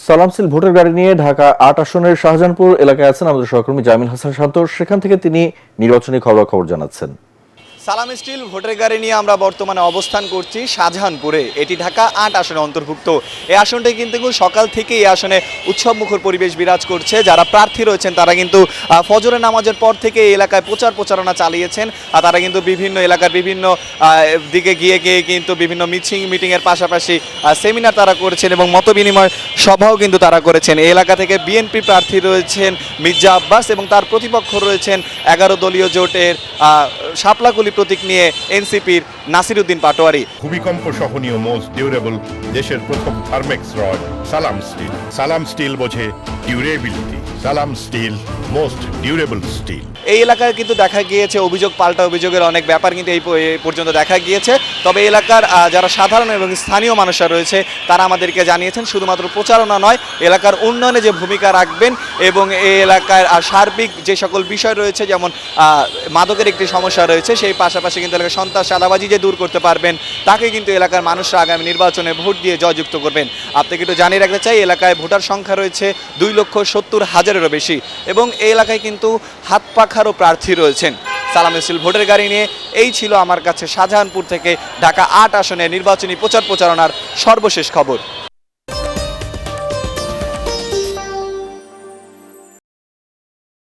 সালামসিল ভোটের গাড়ি নিয়ে ঢাকা ৮ আসনের শাহজাহানপুর এলাকায় আছেন আমাদের সহকর্মী জামিল হাসান শান্ত। সেখান থেকে তিনি নির্বাচনী খবরাখবর জানাচ্ছেন। সালাম স্টিল ভোটের গাড়ি নিয়ে আমরা বর্তমানে অবস্থান করছি শাহজাহানপুরে। এটি ঢাকা ৮ আসনে অন্তর্ভুক্ত। এই আসনটি কিন্তু সকাল থেকে এই আসনে উৎসবমুখর পরিবেশ বিরাজ করছে। যারা প্রার্থী রয়েছেন তারা কিন্তু ফজরের নামাজের পর থেকে এই এলাকায় প্রচারণা চালিয়েছেন। আর তারা কিন্তু বিভিন্ন এলাকার বিভিন্ন দিকে গিয়ে কিন্তু বিভিন্ন মিটিংয়ের পাশাপাশি সেমিনার তারা করেছেন এবং মতবিনিময় সভাও কিন্তু তারা করেছেন। এই এলাকা থেকে বিএনপি প্রার্থী রয়েছেন মির্জা আব্বাস এবং তার প্রতিপক্ষ রয়েছেন ১১ দলীয় জোটের শাপলাকুলি প্রতীক নিয়ে এনসিপির নাসিরউদ্দিন পাটোয়ারি। ভূমিকম্প সহনীয় মোস্ট ডিউরেবল দেশের প্রথম থার্মেক্স রড সালাম স্টিল। সালাম স্টিল বোঝে ডিউরেবিলিটি। সালাম স্টিল মোস্ট ডিউরেবল স্টিল। এই এলাকায় কিন্তু দেখা গিয়েছে অভিযোগ পাল্টা অভিযোগের অনেক ব্যাপার কিন্তু এই পর্যন্ত দেখা গিয়েছে। তবে এলাকার যারা সাধারণ এবং স্থানীয় মানুষরা রয়েছে তারা আমাদেরকে জানিয়েছেন শুধুমাত্র প্রচারণা নয়, এলাকার উন্নয়নে যে ভূমিকা রাখবেন এবং এই এলাকার সার্বিক যে সকল বিষয় রয়েছে, যেমন মাদকের একটি সমস্যা রয়েছে, সেই পাশাপাশি কিন্তু এলাকার সন্ত্রাস চাঁদাবাজি যে দূর করতে পারবেন তাকে কিন্তু এলাকার মানুষরা আগামী নির্বাচনে ভোট দিয়ে জয়যুক্ত করবেন। আপনাকে একটু জানিয়ে রাখতে চাই, এলাকায় ভোটার সংখ্যা রয়েছে 2,70,000-এরও বেশি এবং এই এলাকায় কিন্তু হাত পাখারও প্রার্থী রয়েছেন। সালাম স্টিল ভোটের গাড়ি নিয়ে এই ছিল আমার কাছে শাহজাহানপুর থেকে ঢাকা ৮ আসনের নির্বাচনী প্রচারণার সর্বশেষ খবর।